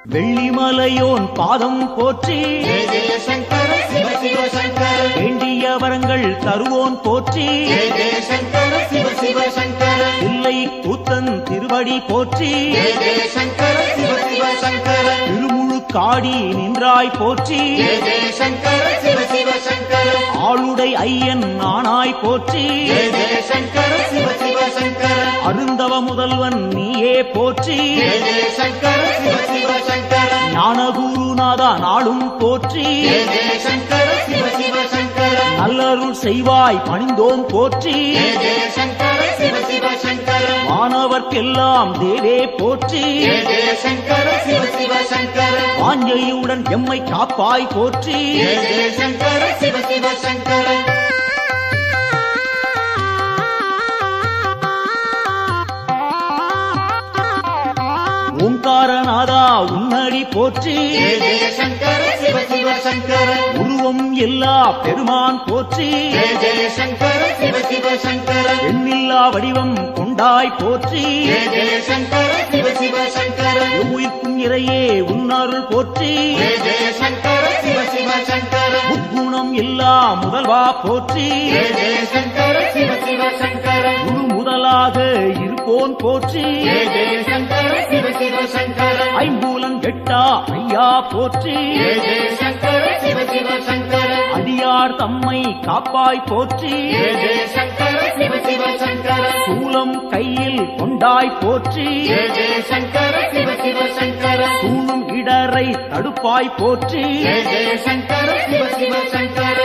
வெள்ளிமலையோன் பாதம் போற்றி ஜெய ஜெய சங்கர சிவ சிவ சங்கர வேண்டிய வரங்கள் தருவோன் போற்றி ஜெய ஜெய சங்கர சிவ சிவ சங்கர இல்லை கூத்தன் திருவடி போற்றி ஜெய ஜெய சங்கர சிவ சிவ சங்கர திருமுழு காடி நின்றாய் போற்றி ஜெய ஜெய சங்கர சிவ சிவ சங்கர ஆளுடை ஐயன் நானாய் போற்றி ஜெய ஜெய சங்கர சிவ சிவ சங்கர அருந்தவ முதல்வன் நீயே போற்றி ஜெய ஜெய சங்கர சிவ சிவ சங்கர ஞானகுருநாதா நாளும் போற்றி ஜெய ஜெய சங்கர சிவ சிவ சங்கர நல்லருள் செய்வாய் பணிந்தோம் போற்றி ஜெய ஜெய சங்கர சிவ சிவ சங்கர வானவர்க்கெல்லாம் தேவே போற்றி ஜெய ஜெய சங்கர சிவ சிவ சங்கர வாஞ்சையுடன் எம்மை காப்பாய் போற்றி ஜெய ஜெய சங்கர சிவ சிவ சங்கர ஓங்காரநாதா உன்னடி போற்றி ஜெய ஜெய சங்கர சிவ சிவ சங்கர உருவம் எல்லா பெருமான் போற்றி ஜெய ஜெய சங்கர சிவ சிவ சங்கர எண்ணில்லா வடிவம் கொண்டாய் போற்றி ஜெய ஜெய சங்கர சிவ சிவ சங்கர உயிர்க்கும் இறையே உன்னருள் போற்றி ஜெய ஜெய சங்கர சிவ சிவ சங்கர முக்குணம் எல்லா முதல்வா போற்றி ஜெய ஜெய சங்கர சிவ சிவ சங்கர குரு முதலாக இருப்போன் போற்றி ஜெய ஜெய சங்கர சிவ சிவ சங்கர ஐம்பூலன் எட்டா ஐயா போற்றி ஜெய ஜெய சங்கர சிவ சிவ சங்கர அடியார் தம்மை காப்பாய் போற்றி ஜெய ஜெய சங்கர சிவ சிவ சங்கர சூலம் கையில் கொண்டாய் போற்றி ஜெய ஜெய சங்கர சிவ சிவ சங்கர சூழும் இடரை தடுப்பாய் போற்றி ஜெய ஜெய சங்கர சிவ சிவ சங்கர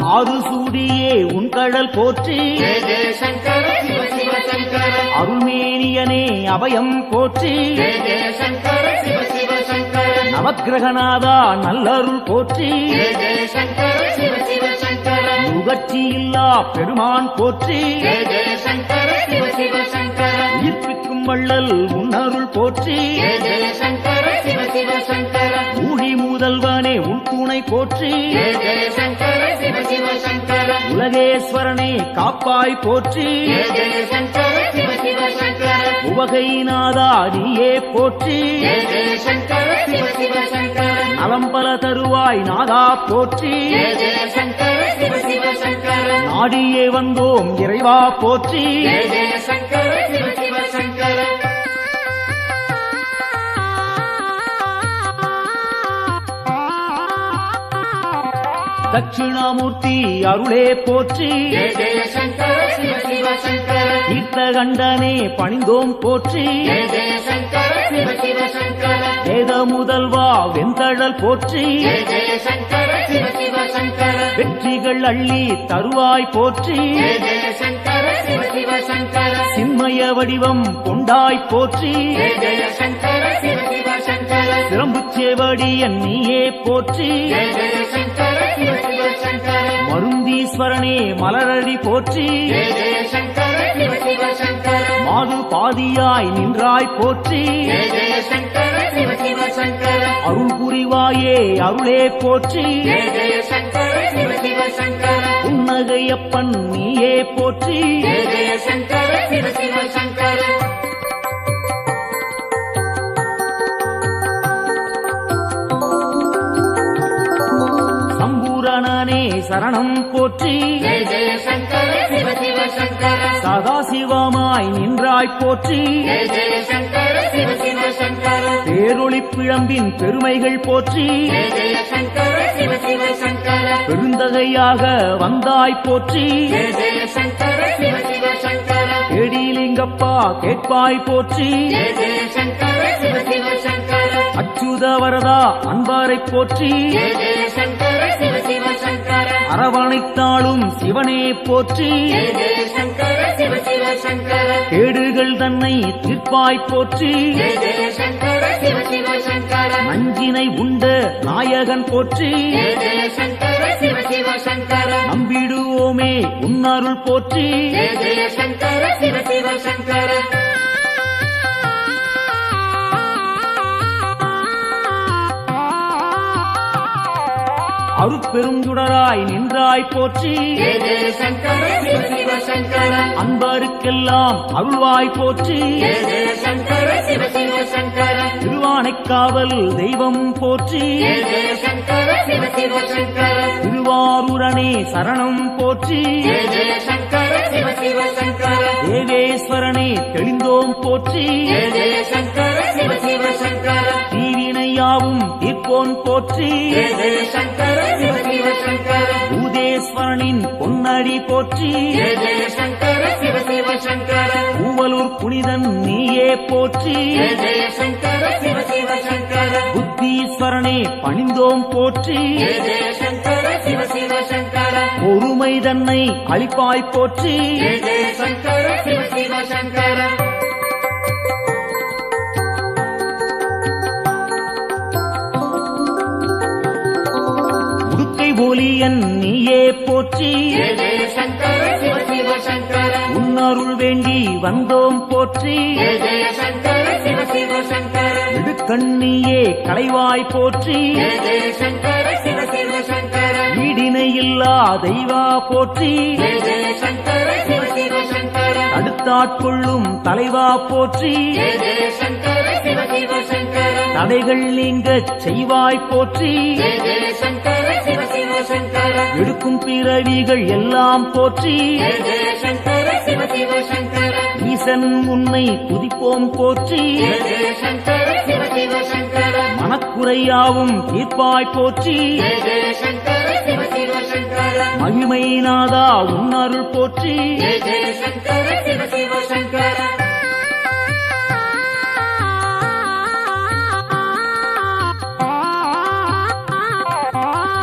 ஆறு சூடியே உன் கடல் போற்றி ஜெய ஜெய சங்கர சிவ சிவ சங்கர அருள்மேனியனே அபயம் போற்றி ஜெய ஜெய சங்கர சிவ சிவ சங்கர நவக்கிரகநாதா நல்லருள் போற்றி ஜெய ஜெய சங்கர சிவ சிவ சங்கர முகர்ச்சி இல்லா பெருமான் போற்றி ஜெய ஜெய சங்கர சிவ சிவ சங்கர உயிர்ப்பிக்கும் வள்ளல் உன்னருள் போற்றி ஜெய ஜெய சங்கர சிவ சிவ சங்கர ஊழி முதல்வனே உன் துணை போற்றி ஜெய ஜெய சங்கர சிவ சிவ சங்கர உலகேஸ்வரனே காப்பாய் போற்றி ஜெய ஜெய சங்கர சிவ சிவ சங்கர உவகைநாதா நீயே போற்றி ஜெய ஜெய சங்கர சிவ சிவ சங்கர நலம்பல தருவாய் நாதா போற்றி ஜெய ஜெய சங்கர சிவ சிவ சங்கர நாடியே வந்தோம் இறைவா போற்றி ஜெய ஜெய சங்கர சிவ சிவ சங்கர தட்சிணாமூர்த்தி அருளே போற்றி ஜெய ஜெய சங்கர சிவ சிவ சங்கர தீர்த்தகண்டனே பணிந்தோம் போற்றி ஜெய ஜெய சங்கர சிவ சிவ சங்கர வேத முதல்வா வெந்தழல் போற்றி ஜெய ஜெய சங்கர சிவ சிவ சங்கர வெற்றிகள் அள்ளி தருவாய் போற்றி ஜெய ஜெய சங்கர சிவ சிவ சங்கர சின்மய வடிவம் கொண்டாய் போற்றி ஜெய ஜெய சங்கர சிவ சிவ சங்கர சிரம்புச்சேவடியன் நீயே போற்றி ஜெய ஜெய சங்கர சிவ சிவ சங்கர மருந்தீஸ்வரனே மலரடி போற்றி ஜெய ஜெய சங்கர சிவ சிவ சங்கர மாது பாதியாய் நின்றாய் போற்றி ஜெய ஜெய சங்கர சிவ சிவ சங்கர அருள் புரிவாயே அருளே போற்றி ஜெய ஜெய சங்கர சிவ சிவ சங்கர புன்னகையப்பன் நீயே போற்றி ஜெய ஜெய சங்கர சிவ சிவ சங்கர சம்பூரணனே சரணம் போற்றி ஜெய ஜெய சங்கர சிவ சிவ சங்கர சதாசிவமாய் நின்றாய் போற்றி ஜெய ஜெய சங்கர சிவ சிவ சங்கர பேரொளி பிழம்பின் பெருமைகள் போற்றி ஜெய ஜெய சங்கர சிவ சிவ சங்கர பெருந்தகையாக வந்தாய் போற்றி ஜெய ஜெய சங்கர சிவ சிவ சங்கர கேடிலிங்கப்பா கேட்பாய் போற்றி ஜெய ஜெய சங்கர சிவ சிவ சங்கர அச்சுத வரதா அன்பாரை போற்றி ஜெய ஜெய சங்கர சிவ சிவ சங்கர அரவணைத்தாளும் சிவனே போற்றி ஜெய ஜெய சங்கர சிவ சிவ சங்கர கேடுகள் தன்னை தீர்ப்பாய் போற்றி ஜெய ஜெய சங்கர சிவ சிவ சங்கர நஞ்சினை உண்ட நாயகன் போற்றி ஜெய ஜெய சங்கர சிவ சிவ சங்கர நம்பிடுவோமே உன்னருள் போற்றி ஜெய ஜெய சங்கர சிவ சிவ சங்கர அருட்பெருஞ்சுடராய் நின்றாய் போற்றி ஜெய ஜெய சங்கர சிவ சிவ சங்கர அன்பருக்கெல்லாம் அருள்வாய் போற்றி ஜெய ஜெய சங்கர சிவ சிவ சங்கர திருவானைக்காவல் தெய்வம் போற்றி ஜெய ஜெய சங்கர சிவ சிவ சங்கர திருவாரூரணே சரணம் போற்றி ஜெய ஜெய சங்கர சிவ சிவ சங்கர தேவேஸ்வரனே தெளிந்தோம் போற்றி ஜெய ஜெய சங்கர சிவ சிவ சங்கர தீவினையாவும் தீர்ப்போன் போற்றி ஜெய ஜெய சங்கர சிவ சிவ சங்கர பூதேஸ்வரனின் பொன்னடி போற்றி ஜெய ஜெய சங்கர சிவ சிவ சங்கர பூவலூர் புனிதன் நீயே போற்றி ஜெய ஜெய சங்கர சிவ சிவ சங்கர புத்தீஸ்வரனே பணிந்தோம் போற்றி ஜெய ஜெய சங்கர சிவ சிவ சங்கர பொறுமை தன்னை அளிப்பாய் போற்றி ஜெய ஜெய சங்கர சிவ சிவ சங்கர உடுக்கை ஒலியன் நீயே போற்றி ஜெய ஜெய சங்கர சிவ சிவ சங்கர உன்னருள் வேண்டி வந்தோம் போற்றி ஜெய ஜெய சங்கர சிவ சிவ சங்கர இடுக்கண்ணியே களைவாய் போற்றி ஜெய ஜெய சங்கர சிவ சிவ சங்கர ஈடிணையில்லா தெய்வா போற்றி ஜெய ஜெய சங்கர சிவ சிவ சங்கர அடுத்தாட்கொள்ளும் தலைவா போற்றி ஜெய ஜெய சங்கர சிவ சிவ சங்கர தடைகள் நீங்கச் செய்வாய் போற்றி ஜெய ஜெய சங்கர சிவ சிவ சங்கர எடுக்கும் பிறவிகள் எல்லாம் போற்றி ஜெய ஜெய சங்கர சிவ சிவ சங்கர ஈசன் உன்னை துதிப்போம் போற்றி ஜெய ஜெய சங்கர சிவ சிவ சங்கர மனக்குறையாவும் தீர்ப்பாய் போற்றி ஜெய ஜெய சங்கர சிவ சிவ சங்கர மகிமை நாதா உன்னருள் போற்றி ஜெய ஜெய சங்கர சிவ சிவ சங்கர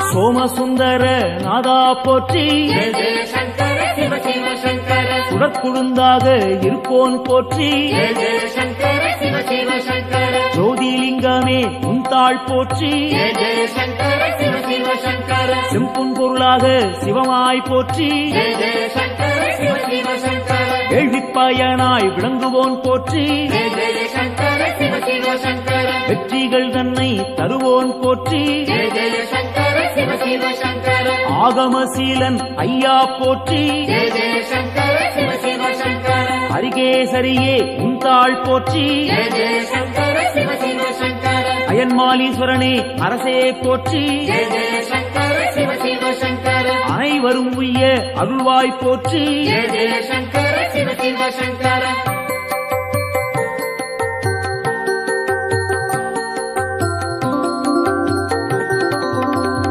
சோமசுந்தர நாதா போற்றி ஜெய ஜெய சங்கர சிவ சிவ சங்கர சுடற்குழுந்தாக இருப்போன் போற்றி ஜெய ஜெய சங்கர சிவ சிவ சங்கர ஜோதிலிங்கமே உந்தாள் போற்றி ஜெய ஜெய சங்கர சிவ சிவ சங்கர செம்புன் பொருளாக சிவமாய் போற்றி ஜெய ஜெய சங்கர சிவ சிவ சங்கர கேள்விப்பயனாய் விளங்குவோன் போற்றி ஜெய ஜெய சங்கர சிவ சிவ சங்கர வெற்றிகள் தன்னை தருவோன் போற்றி ஜெய ஜெய சங்கர சிவ சிவ சங்கர ஆகமசீலன் ஐயா போற்றி ஜெய ஜெய சங்கர சிவ சிவ சங்கர அரிகேசரியே உந்தாள் போற்றி ஜெய ஜெய சங்கர சிவ சிவ சங்கர அயன்மாலீஸ்வரனே அரசே போற்றி ஜெய ஜெய சங்கர சிவ சிவ சங்கர அனைவரும் உய்ய அருள்வாய் போற்றி ஜெய ஜெய சங்கர சிவ சிவ சங்கர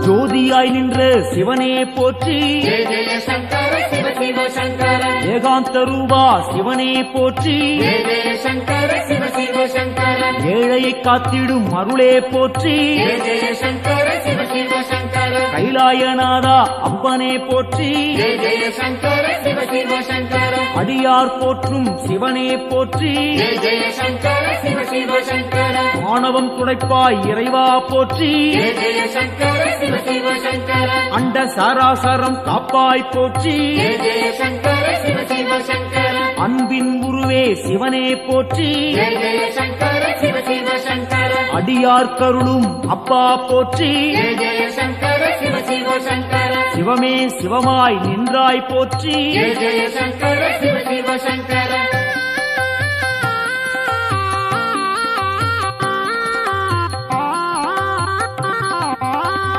ஜோதியாய் நின்ற சிவனே போற்றி ஜெய ஜெய சங்கர சிவ சிவ சங்கர ஏகாந்த ரூபா சிவனே போற்றி ஜெய ஜெய சங்கர சிவ சிவ சங்கர ஏழையை காத்திடும் அருளே போற்றி ஜெய ஜெய சங்கர சிவ சிவ சங்கர கைலாயநாதா அப்பனே போற்றி ஜெய ஜெய சங்கர சிவ சிவ சங்கர அடியார் போற்றும் சிவனே போற்றி ஜெய ஜெய சங்கர சிவ சிவ சங்கர ஆணவம் துடைப்பாய் இறைவா போற்றி ஜெய ஜெய சங்கர சிவ சிவ சங்கர அண்ட சாராசரம் காப்பாய் போற்றி ஜெய ஜெய சங்கர சிவ சிவ சங்கர அன்பின் உருவே சிவனே போற்றி ஜெய ஜெய சங்கர சிவ சிவ சங்கர அடியார் கருளும் அப்பா போற்றி ஜெய ஜெய சங்கர சிவ சிவ சங்கர சிவமே சிவமாய் நின்றாய் போற்றி ஜெய ஜெய சங்கர சிவ சிவ சங்கர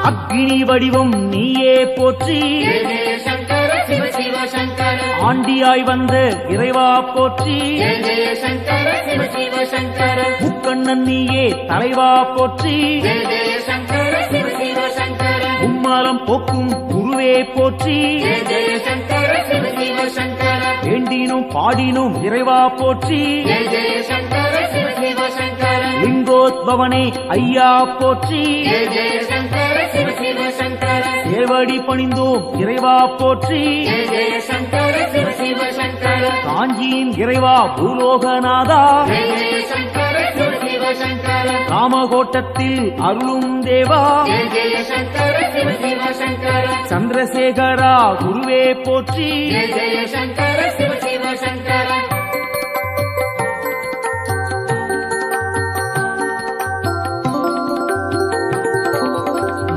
அக்னி வடிவம் நீயே போற்றி ஜெய ஜெய சங்கர சிவ சிவ சங்கர ஆண்டியாய் வந்த இறைவா போற்றி ஜெய ஜெய சங்கர சிவ சிவ சங்கர முக்கண்ணன் நீயே தலைவா போற்றி ஜெய ஜெய சங்கர சிவ சிவ சங்கர உம்மாலம் போக்கும் குருவே போற்றி ஜெய ஜெய சங்கர சிவ சிவ சங்கர வேண்டினும் பாடினும் இறைவா போற்றி ஜெய ஜெய சங்கர சிவ சிவ சங்கர லிங்கோத்பவனே ஐயா போற்றி ஜெய ஜெய சங்கர சிவ சிவ சங்கர சேவடி பணிந்தோம் இறைவா போற்றி ஜெய ஜெய சங்கர சிவ சிவ சங்கர காஞ்சியின் இறைவா பூலோகநாதா ஜெய ஜெய சங்கர சிவ சிவ சங்கர காமகோட்டத்தில் அருளும் தேவா ஜெய ஜெய சங்கர சிவ சிவ சங்கர சந்திரசேகரா குருவே போற்றி ஜெய ஜெய சங்கர சிவ சிவ சங்கர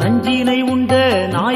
நஞ்சினை உண்ட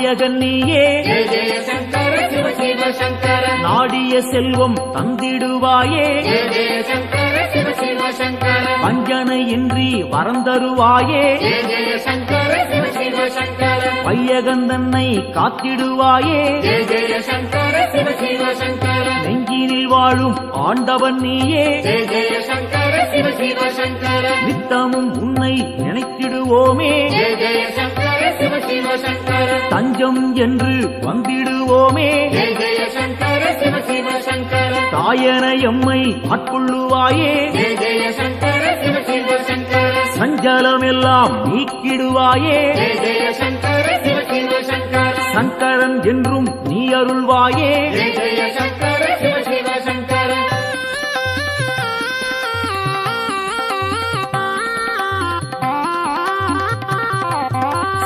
நாயகன் நீயே ஜெய ஜெய சங்கர சிவ சிவ சங்கர நாடிய செல்வம் தந்திடுவாயே ஜெய ஜெய சங்கர சிவ சிவ சங்கர வஞ்சனை இன்றி வரந்தருவாயே ஜெய ஜெய சங்கர சிவ சிவ சங்கர வையகந்தன்னை காத்திடுவாயே ஜெய ஜெய சங்கர சிவ சிவ சங்கர நெஞ்சினில் வாழும் ஆண்டவன் நீயே ஜெய ஜெய சங்கர சிவ சிவ சங்கர நித்தமும் உன்னை நினைத்திடுவோமே ஜெய ஜெய சங்கர சிவ சிவ சங்கர தஞ்சம் என்று வந்திடுவோமே ஜெய ஜெய சங்கர சிவ சிவ சங்கர தாயன எம்மை ஆட்கொள்ளுவாயே ஜெய ஜெய சங்கர சிவ சிவ சங்கர சஞ்சலமெல்லாம் நீக்கிடுவாயே ஜெய ஜெய சங்கர சிவ சிவ சங்கர சங்கரன் என்றும் நீ அருள்வாயே ஜெய ஜெய சங்கர சிவ சிவ சங்கர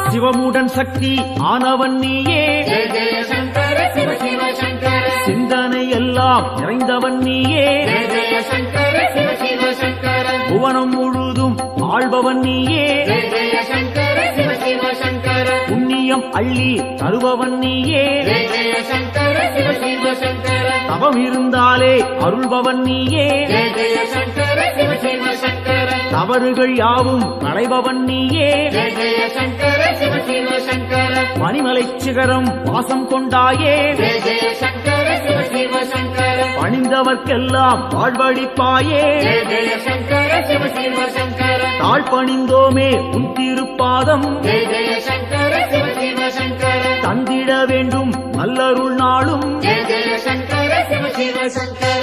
சிவமுடன் சக்தி ஆனவன் நீயே ஜெய ஜெய சங்கர சிவ சிவ சங்கர சிந்தனை எல்லாம் நிறைந்தவன் நீயே ஜெய ஜெய சங்கர சிவ சிவ சங்கர புவனம் முழுதும் ஆள்பவன் நீயே ஜெய ஜெய சங்கர சிவ சிவ சங்கர புண்ணியம் அள்ளி தருபவன் நீயே ஜெய ஜெய சங்கர சிவ சிவ சங்கர தவம் இருந்தாலே அருள்பவன் நீயே ஜெய ஜெய சங்கர சிவ சிவ சங்கர தவறுகள் யாவும் களைபவன் நீயே ஜெய ஜெய சங்கர சிவ சிவ சங்கர பனிமலை சிகரம் வாசம் கொண்டாயே ஜெய ஜெய சங்கர சிவ சிவ சங்கர பணிந்தவர்க்கெல்லாம் வாழ்வழிப்பாயே ஜெய ஜெய சங்கர சிவ சிவ சங்கர தாழ் பணிந்தோமே உன் திருப்பாதம் ஜெய ஜெய சங்கர சிவ சிவ சங்கர தந்திட வேண்டும் நல்லருள் நாளும் ஜெய ஜெய சங்கர சிவ சிவ சங்கர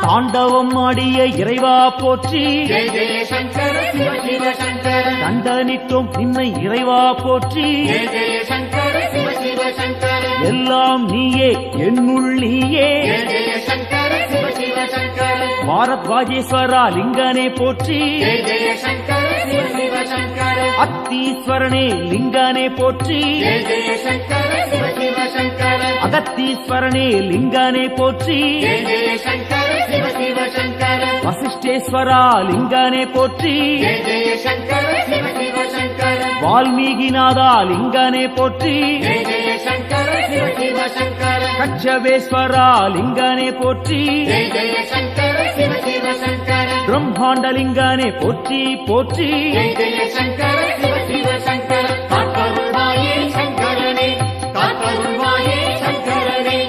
தாண்டவம் ஆடிய இறைவா போற்றி ஜெய ஜெய சங்கர சிவ சிவ சங்கர தண்டனிட்டோம் நின்னை இறைவா போற்றி ஜெய ஜெய சங்கர சிவ சிவ சங்கர எல்லாம் நீயே என்னுள் நீயே ஜெய ஜெய சங்கர சிவ சிவ சங்கர பாரத்வாஜேஸ்வரா லிங்கனே போற்றி ஜெய ஜெய சங்கர சிவ சிவ சங்கர அத்தீஸ்வரனே லிங்கனே போற்றி ஜெய ஜெய சங்கர சிவ சிவ சங்கர அகத்தீஸ்வரனே லிங்கனே போற்றி ஜெய ஜெய சங்கர சிவ சிவ சங்கர வசிஷ்டேஸ்வரா லிங்கனே போற்றி ஜெய ஜெய சங்கர சிவ சிவ சங்கர வால்மீகிநாதா லிங்கனே போற்றி ஜெய ஜெய சங்கர சிவ சிவ சங்கர கச்சவேஸ்வரா லிங்கனே போற்றி ஜெய ஜெய சங்கர சிவ சிவ சங்கர பிரம்மாண்டலிங்கனே போற்றி போற்றி ஜெய ஜெய சங்கர சிவ சிவ சங்கர காத்தருள்வாயே சங்கரனே காத்தருள்வாயே சங்கரனே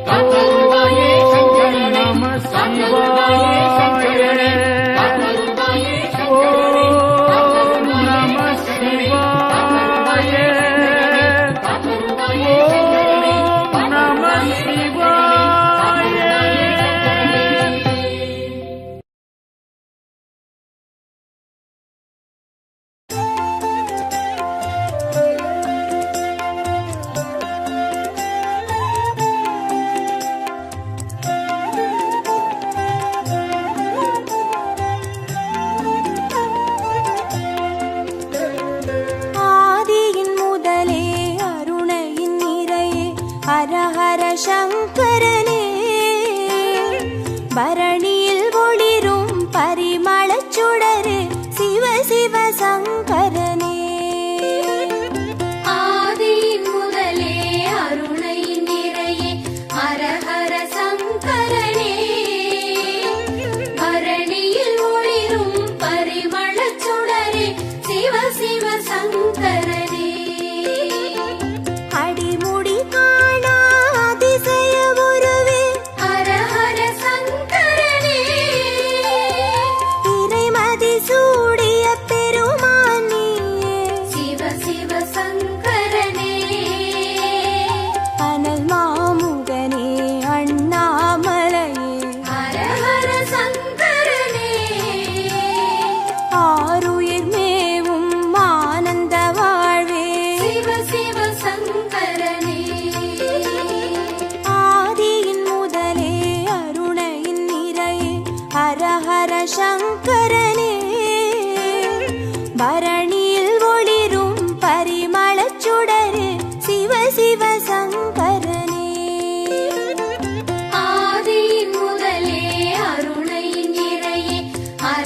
காத்தருள்வாயே சங்கரனே நம காத்தருள்வாயே சங்கரனே காத்தருள்வாயே சங்கரனே ஓம் நம சிவாய காத்தருள்வாயே ஓம் நம சிவாய ஆதியின் முதலே அருணையின் நிறையே ஹர ஹர சங்கரனே பரணியில் ஒளிரும் பரிமளச் சுடரே சிவ சிவ சங்கரனே ஆதியின் முதலே அருணையின் நிறையே ஹர ஹர சங்கரனே பரணியில் ஒளிரும் பரிமளச் சுடரே சிவ சிவ சங்கரனே அடிமுடி காணா அதிசய உருவே ஹர ஹர சங்கரனே இறைமதி சூடிய பெருமான் நீயே சிவ சிவ சங்கரனே அனல் மாமுகனே அண்ணாமலையே ஹர ஹர சங்கரனே ஆருயிர் மேவும் ஆனந்த வாழ்வே சிவ சிவ சங்கரனே ஆதியின் முதலே அருணையின் நிறையே ஹர ஹர சங்கரனே பரணியில் ஒளிரும் பரிமளச் சுடரே சிவ சிவ சங்கரனே ஆதியின் முதலே அருணையின் நிறையே ஹர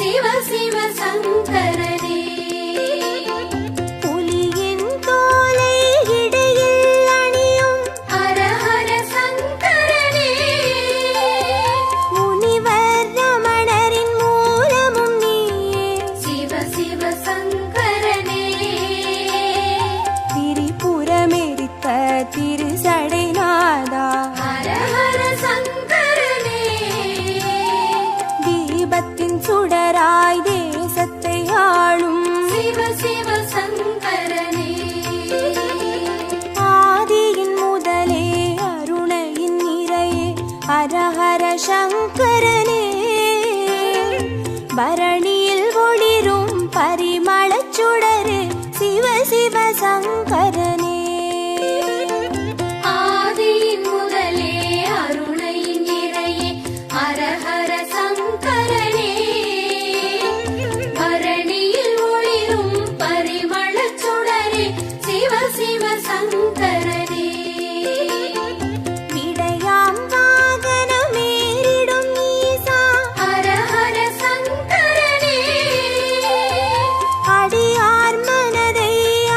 சிவ சிவ சங்கரனே புலியின் தோலை இடையில் அணியும் ஹர ஹர சங்கரனே முனிவர் ரமணரின் மூலமும் நீயே சிவ சிவ சங்கரனே திரிபுரமெரித்த திருசடைநாதா ஹர ஹர சங்கரனே தீபத்தின் சுடராய் தேசத்தை ஆளும் சிவ சிவ சங்கரனே ஆதியின் முதலே அருணையின் நிறையே ஹரஹர சங்கரனே பரணியில் ஒளிரும் பரிமளச் சுடரு சிவ சிவ சங்கரனே ஆதியின் முதலே அருணையின் நிறையே ஹர ஹர சங்கரனே பரணியில் ஒளிரும் பரிமளச் சுடரே சிவ சிவ சங்கரனே விடையாம் வாகனமேறிடும் ஈசா ஹர ஹர சங்கரனே அடியார் மனதை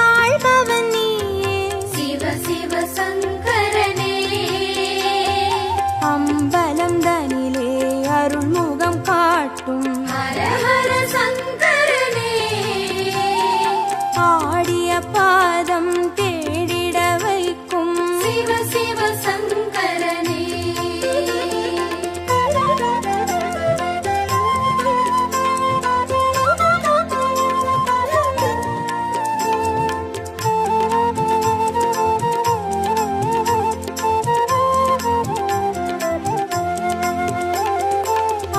ஆள்பவன் நீயே சிவ சிவ சங்கரனே அம்பலம் தனிலே அருள்முகம் காட்டும் ஹர ஹர சங்கரனே ஆடிய பாதம் தேடிட வைக்கும் சிவ சிவ சங்கரனே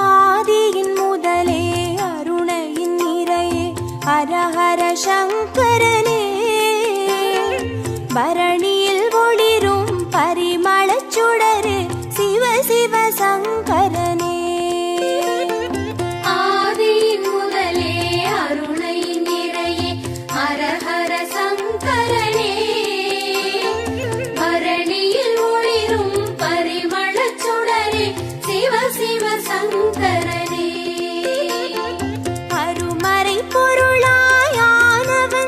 ஆதியின் முதலே அருணையின் நிறையே ஹரஹர சங்கரனே பரணியில் ஒளிரும் பரிமளச் சுடரு சிவ சிவ சங்கரனே ஆதியின் முதலே அருணையின் நிறையே ஹர ஹர சங்கரனே பரணியில் ஒளிரும் பரிமளச் சுடரே சிவ சிவ சங்கரனே அருமறை பொருளாயானவன்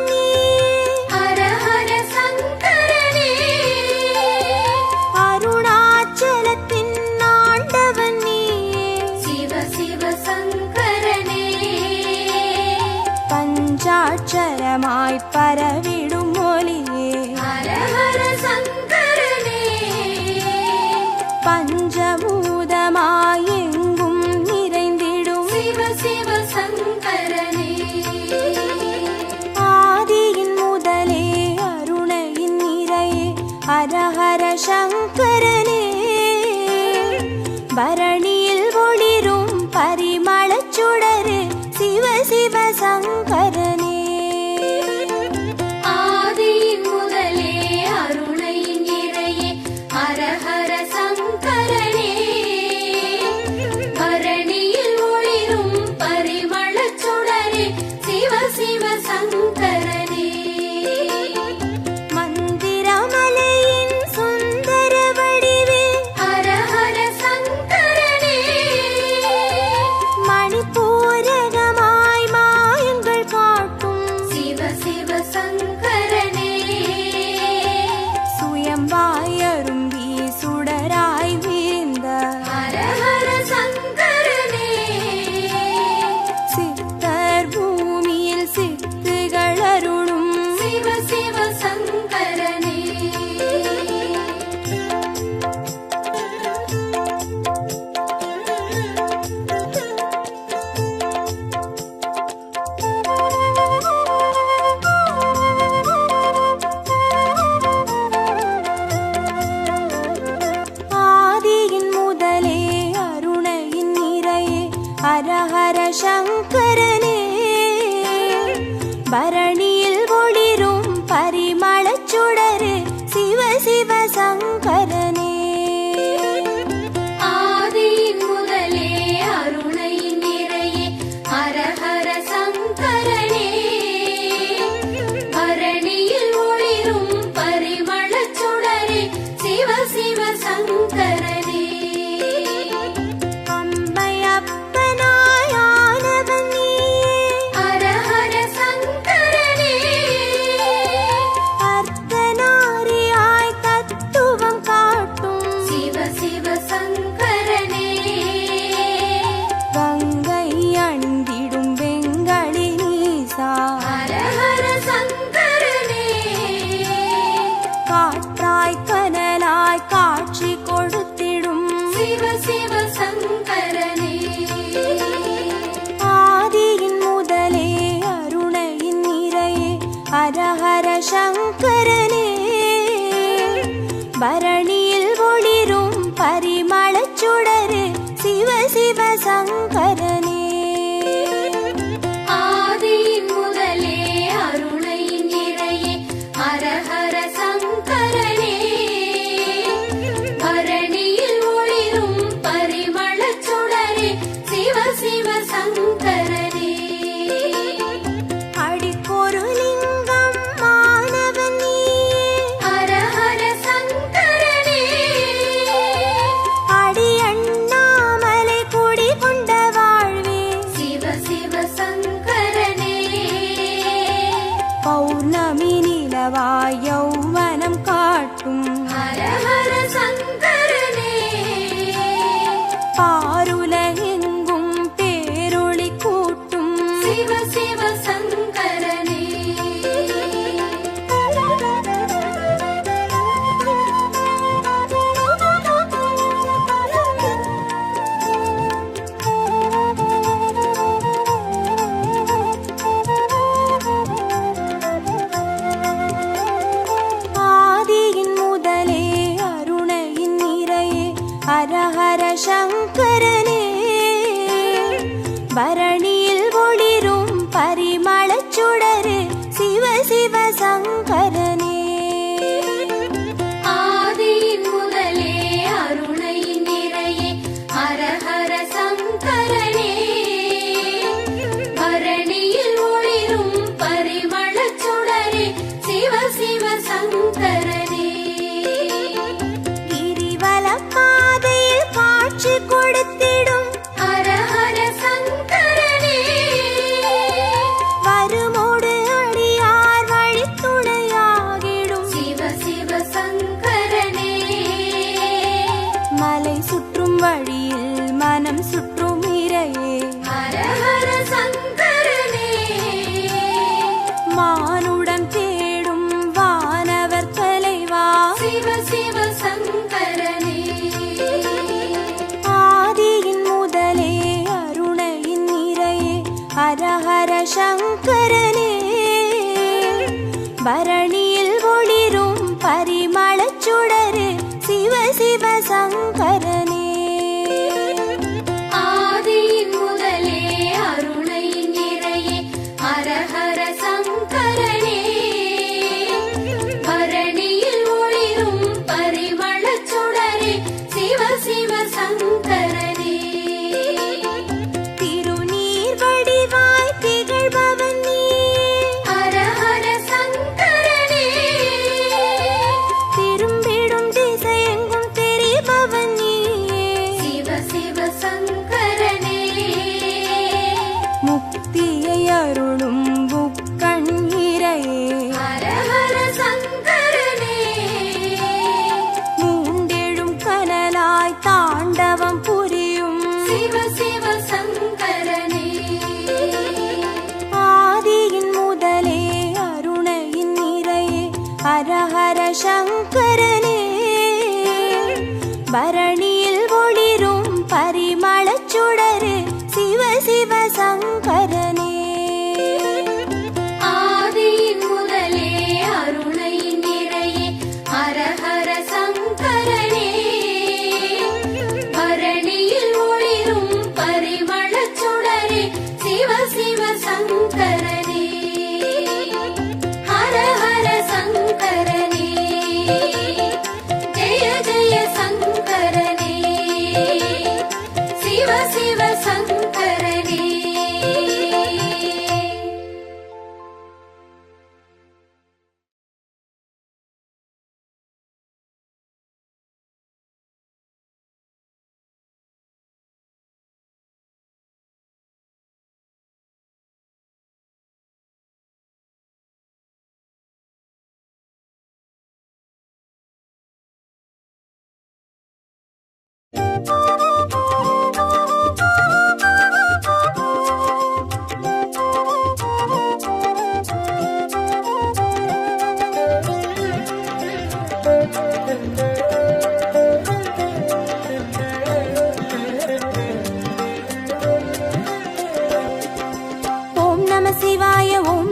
நீயே ஹர ஹர சங்கரனே அருணாச்சலத்தின் ஆண்டவன் நீயே சிவ சிவ சங்கரனே பஞ்சாட்சரமாய் பரவிடும் ஒளியே ஹர ஹர சங்கரனே பஞ்சபூதமாய் எங்கும் நிறைந்திடும் சிவ சிவ சங்கரனே ஆதியின் முதலே அருணையின் நிறையே ஹரஹர சங்கரனே பரணியில் ஒளிரும் பரிமளச் சுடரு சிவ சிவ சங்கரனே ஆதியின் முதலே அருணையின் நிறையே ஹர ஹர சங்கரனே பரணியில் ஒளிரும் பரிமளச் சுடரே சிவ சிவ சங்கரனே மந்திரமலையின் சுந்தர வடிவே ஹர ஹர சங்கரனே மணிப்பூரகமாய் மாயங்கள் காட்டும் சங்கரனே பௌர்ணமி நிலவாய் யௌவனம் காட்டும் ஹர ஹர சங்கரனே பாருலகெங்கும் பேரொளி கூட்டும் சிவ சிவ சங்கரனே ஆதியின் முதலே அருணையின் நிறையே ஹர ஹர சங்கரனே பரணியில் ஒளிரும் பரிமளச் சுடரே சிவ சிவ சங்கரனே ஆதியின் முதலே அருணையின் நிறையே ஹர ஹர சங்கரனே பரணியில் ஒளிரும் பரிமளச் சுடரே சிவ சிவ சங்கரனே கிரிவல பாதையில் காட்சி கொடுத்திடும் ஹர ஹர சங்கரனே வருமோடு அடியார் வழித்துணையாகிடும் சிவ சிவ சங்கரனே மலை சுற்றும் வழியில் மனம் சுற்றும் இறையே ஹர ஹர சங்கரனே மானுடன் தேடும் வானவர் தலைவா சிவ சிவ சங்கரனே ஆதியின் முதலே அருணையின் நிறையே ஹர ஹர சங்கரனே பரணியில் ஒளிரும் பரிமளச் சுடரே சிவ சிவ சங்கரனே ஆதியின் முதலே அருணையின் நிறையே ஹர ஹர சங்கரனே பரணியில் ஒளிரும் பரிமளச் சுடரே சிவ சிவ சங்கரனே திருநீர் வடிவாய் திகழ்பவன் நீயே ஹர ஹர சங்கரனே திரும்பிடும் திசையெங்கும் தெரிபவன் நீயே சிவ சிவ சங்கரனே முக்தியை அருளும் புக்கண் இறையே ஹர ஹர சங்கரனே மூண்டெழும் கனலாய் தாண்டவம் புரியும் சிவ சிவ சங்கரனே ஆதியின் முதலே அருணையின் நிறையே ஹர ஹர சங்கரனே பரணியில் ஒளிரும் பரிமளச் சுடரே சிவ சிவ சங்கரனே ஆதியின் முதலே அருணையின் நிறையே ஹர ஹர சங்கரனே பரணியில் ஒளிரும் பரிமளச் சுடரே சிவ சிவ சங்கரனே ஹர ஹர சங்கரனே ஜெய ஜெய சங்கரனே சிவ சிவ சங்கரனே ஓம்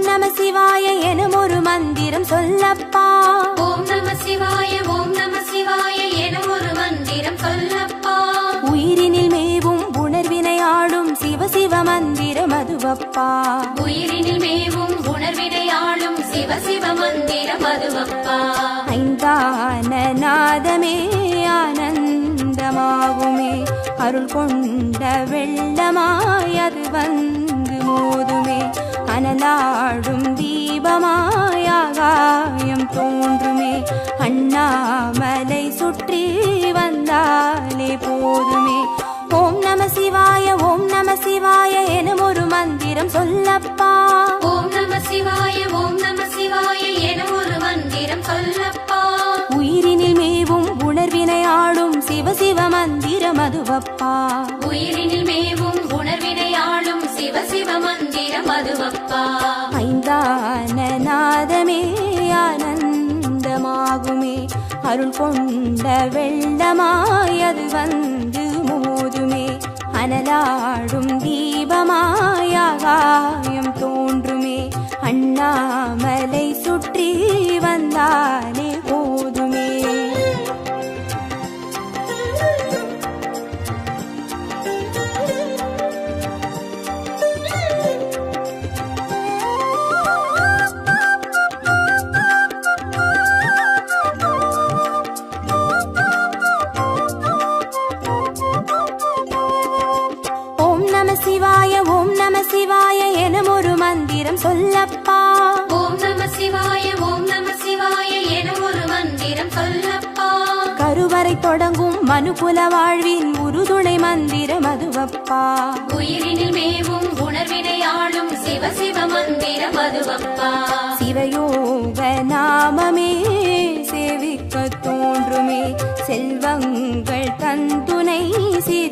நம சிவாய எனும் ஒரு மந்திரம் சொல்லப்பா ஓம் நம சிவாய எனும் ஒரு மந்திரம் சொல்லப்பா உயிரினில் மேவும் உணர்வினை ஆளும் சிவ சிவ மந்திரம் அதுவப்பா உயிரினில் மேவும் உணர்வினை ஆளும் சிவ சிவ மந்திரம் அதுவப்பா ஐந்தான நாதமே ஆனந்தமாகுமே அருள் கொண்ட வெள்ளமாய் அது வந்து மோதுமே அனலாடும் தீபமாய் ஆகாயம் தோன்றுமே அண்ணாமலை சுற்றி வந்தாலே போதுமே ஓம் நம சிவாய எனும் ஒரு மந்திரம் சொல்லப்பா. ஓம் நம சிவாய ஓம் நம சிவாய என ஒரு மந்திரம் சொல்லப்பா. உயிரினில் மேவும் உணர்வினை ஆளும் சிவ சிவ மந்திரம் அதுவப்பா. உயிரினில் மேவும் உணர்வினை ஆளும் சிவ சிவ மந்திரம் அதுவப்பா. ஐந்தான நாதமே ஆனந்தமாகுமே, அருள் கொண்ட வெள்ளமாய் அது வந்து மோதுமே, அனலாடும் தீபமாய் ஆகாயம் தோன்றுமே, அண்ணாமலை சுற்றி வந்தாலே போதுமே. சிவாய ஓம் நம சிவாய எனும் ஒரு மந்திரம் சொல்லப்பா. ஓம் நம சிவாய ஓம் நம சிவாய எனும் ஒரு மந்திரம் சொல்லப்பா. கருவறை தொடங்கும் மனுகுல வாழ்வின் உறுதுணை மந்திரம் அதுவப்பா. உயிரினில் மேவும் உணர்வினை ஆளும் சிவ சிவ மந்திரம் அதுவப்பா. சிவயோக நாமமே சேவிக்க தோன்றுமே, செல்வங்கள் தந்துணை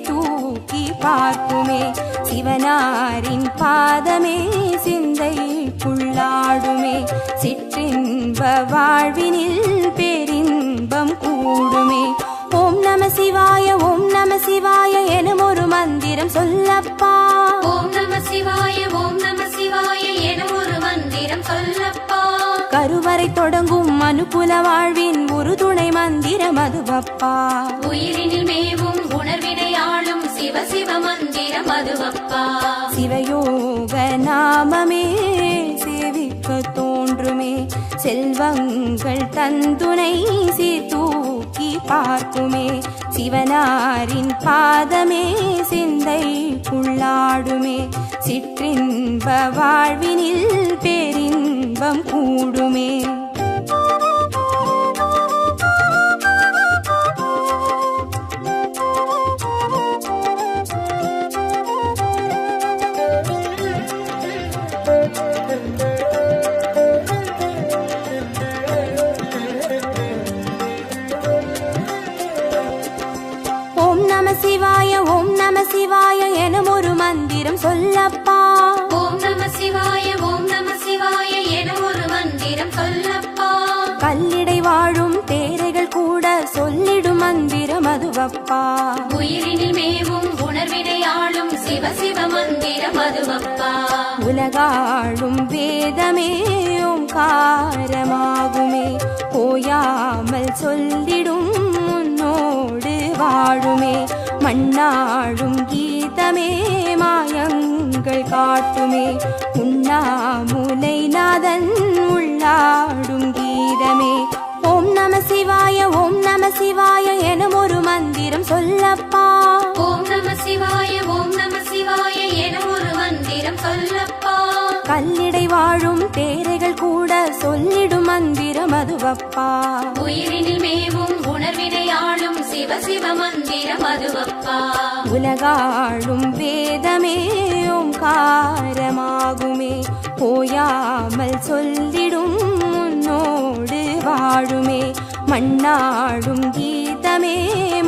தூக்கி பார்க்குமே, சிவனாரின் பாதமே சிந்தைக்குள்ளாடுமே, சிற்றின்ப வாழ்வினில் பேரின்பம் கூடுமே. ஓம் நம சிவாய ஓம் நம சிவாய எனும் ஒரு மந்திரம் சொல்லப்பா. ஓம் நம சிவாய ஓம் நம சிவாய எனும் ஒரு மந்திரம் சொல்லப்பா. கருவறை தொடங்கும் மனுகுல வாழ்வின் ஒரு துணை மந்திரம் அதுவப்பா. உயிரினில் மேவும் உணர்வினை ஆளும் சிவ சிவ மந்திரம் அதுவப்பா. சிவயோக நாமமே சேவிக்க தோன்றுமே, செல்வங்கள் தந்துணை தூக்கி பார்க்குமே, சிவனாரின் பாதமே சிந்தைக்குள்ளாடுமே, சிற்றின்ப வாழ்வினில் பேரின்பம் கூடுமே. ஓம் நம சிவாய ஓம் நம சிவாய எனும் ஒரு மந்திரம் சொல்லப்பா. ஓம் நம சிவாய ஓம் நம சிவாய எனும் ஒரு மந்திரம் சொல்லப்பா. கல்லிடை வாழும் தேரைகள் கூட சொல்லிடும் மந்திரம் அதுவப்பா. உயிரினில் மேவும் உணர்வினை ஆளும் சிவ சிவ மந்திரம் அதுவப்பா. உலகாளும் வேதமே ஓங்காரமாகுமே, ஓயாமல் சொல்லிடும் முன்னோடு வாழுமே, மண்ணாடும் கீதமே மாயங்கள் காட்டுமே, உண்ணாமுலை நாதன் உள்ளாடும் கீதமே. ஓம் நம சிவாய ஓம் நம சிவாய எனும் ஒரு மந்திரம் சொல்லப்பா. ஓம் நம சிவாய ஓம் நம சிவாய எனும் ஒரு மந்திரம் சொல்லப்பா. கல்லிடை வாழும் தேரைகள் கூட சொல்லிடும் மந்திரம் அதுவப்பா. உயிரினில் மேவும் உணர்வினை ஆளும் சிவ சிவ மந்திரம் அதுவப்பா. உலகாளும் வேதமே ஓங்காரமாகுமே, ஓயாமல் சொல்லிடும் முன்னோடு வாழுமே, மண்ணாடும் கீதமே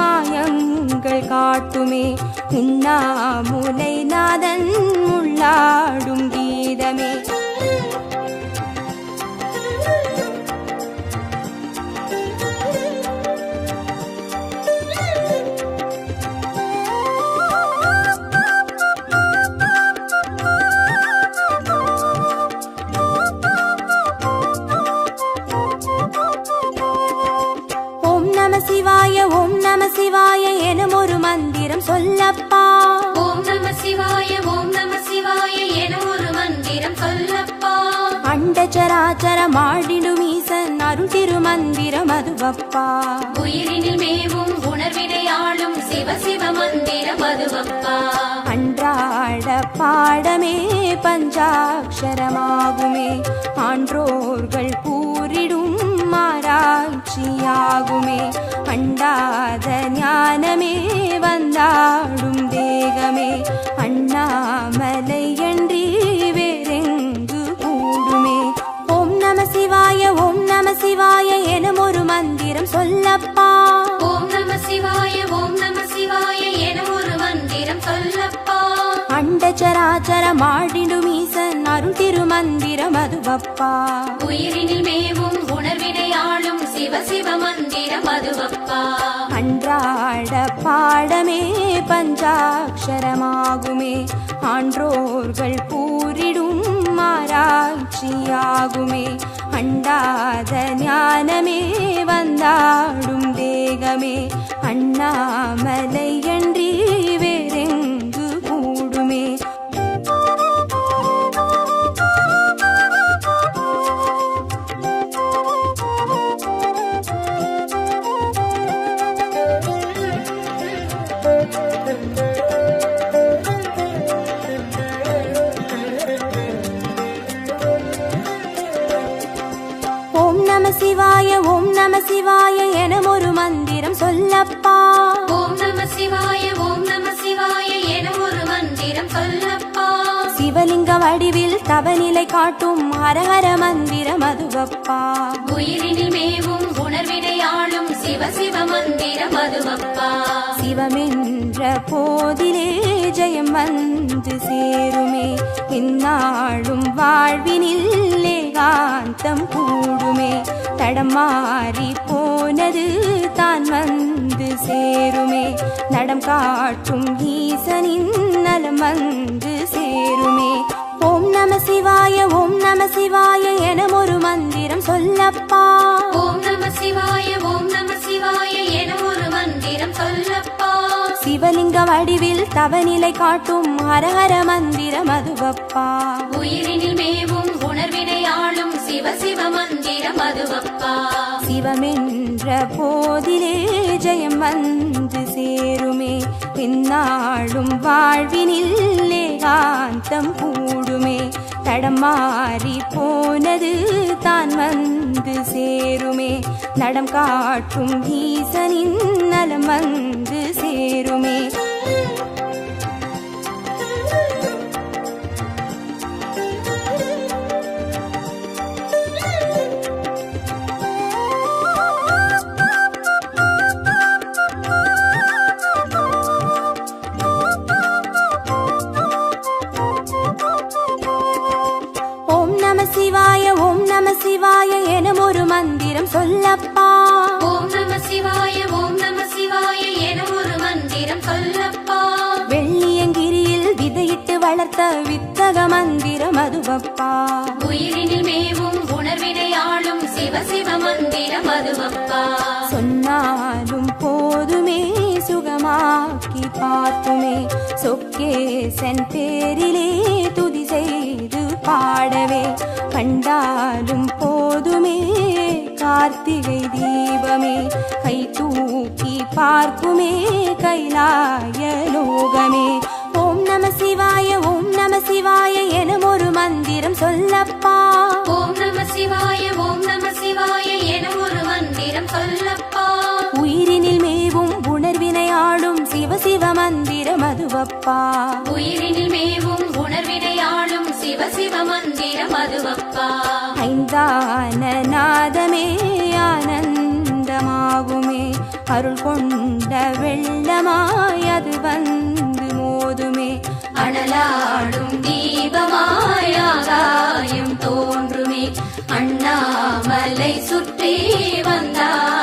மாயங்கள் காட்டுமே, உண்ணாமுலை நாதன் உள்ளாடும் கீதமே. சிவாய ஓம் நம சிவாய எனும் ஒரு மந்திரம் சொல்லப்பா. ஓம் நம சிவாய ஓம் நம சிவாய எனும் ஒரு மந்திரம் சொல்லப்பா. அண்டச்சராச்சர மாடிடும் ஈசன் அருள் திருமந்திரம் அதுவப்பா. உயிரினில் மேவும் உணர்வினை ஆளும் சிவ சிவ மந்திரம் அதுவப்பா. அன்றாட பாடமே பஞ்சாட்சரமாகுமே, ஆன்றோர்கள் கூறிடும் ஆராய்ச்சியாகுமே, அண்டாத ஞானமே வந்தாடும் தேகமே, அண்ணாமலை என்று அண்டச்சராச்சரம் ஆடிடும் ஈசன் அருள் திருமந்திரம் அதுவப்பா. உயிரினில் மேவும் உணர்வினை ஆளும் சிவ சிவ மந்திரம் அதுவப்பா. அன்றாட பாடமே பஞ்சாட்சரமாகுமே, ஆன்றோர்கள் கூறிடும் ஆராய்ச்சியாகுமே. அண்டாத ஞானமே வந்தாடும் தேகமே, அண்ணாமலையன்றி வேறெங்கு கூடுமே. ஓம் நம சிவாய ஓம் நம சிவாய என ஒரு மந்திரம் சொல்லப்பா. ஓம் நம சிவாய ஓம் நம சிவாய என ஒரு மந்திரம் சொல்லப்பா. சிவலிங்க வடிவில் தவநிலை காட்டும் ஹரஹர மந்திரம் அதுவப்பா. உயிரினில் மேவும் உணர்வினை ஆளும் சிவ சிவ மந்திரம் அதுவப்பா. சிவமென்ற போதிலே ஜெயம் வந்து சேருமே, இந்நாளும் வாழ்வினில் ஏகாந்தம் கூடுமே. தடம் மாறி போனது தான் வந்து சேருமே, நடம் காட்டும் ஈசனின் நலம் வந்து சேருமே. ஓம் நம சிவாய ஓம் நம சிவாய என ஒரு மந்திரம் சொல்லப்பா. ஓம் நம சிவாய ஓம் நம சிவாய என ஒரு மந்திரம் சொல்லப்பா. சிவலிங்க வடிவில் தவநிலை காட்டும் ஹரஹர மந்திரம் அதுவப்பா. உயிரினில் மேவும் உணர்வினை ஆளும் சிவ சிவ மந்திரம் அதுவப்பா. சிவமென்ற போதிலே ஜெயம் வந்து சேருமே, இந்நாளும் வாழ்வினில் ஏகாந்தம் கூடுமே. தடம் மாறி போனது தான் வந்து சேருமே, நடம் காட்டும் ஈசனின் நலம் வந்து சேருமே. ஓம் நம சிவாய ஓம் நம சிவாய என ஒரு மந்திரம் சொல்லப்பா. ஓம் நம சிவாய ஓம் நம சிவாய என ஒரு மந்திரம் சொல்லப்பா. வெள்ளியங்கிரியில் விதையிட்டு வளர்த்த வித்தக மந்திரம் அதுவப்பா. உயிரினில் மேவும் உணர்வினை ஆளும் சிவ சிவ மந்திரம் அதுவப்பா. சொன்னாலும் போதுமே சுகமாக்கி பார்த்துமே, சொக்கேசன் பேரிலே துதி செய்து பாடவே. கண்டாலும் போதுமே கார்த்திகை தீபமே, கை தூக்கி பார்க்குமே கைலாய லோகமே. ஓம் நம சிவாய ஓம் நம சிவாய என ஒரு மந்திரம் சொல்லப்பா. ஓம் நம சிவாய ஓம் நம சிவாய என ஒரு மந்திரம் சொல்லப்பா. உயிரினில் மேவும் உணர்வினை ஆளும் சிவ சிவ மந்திரம் அதுவப்பா. உயிரினில் மேவும் உணர்வினை ஆளும் சிவ சிவ மந்திரம் அதுவப்பா. ஐந்தான நாதமே ஆனந்தமாகுமே, அருள் கொண்ட வெள்ளமாய் அது வந்து மோதுமே. அனலாடும் தீபமாய் ஆகாயம் தோன்றுமே, அண்ணாமலை சுற்றி வந்தார்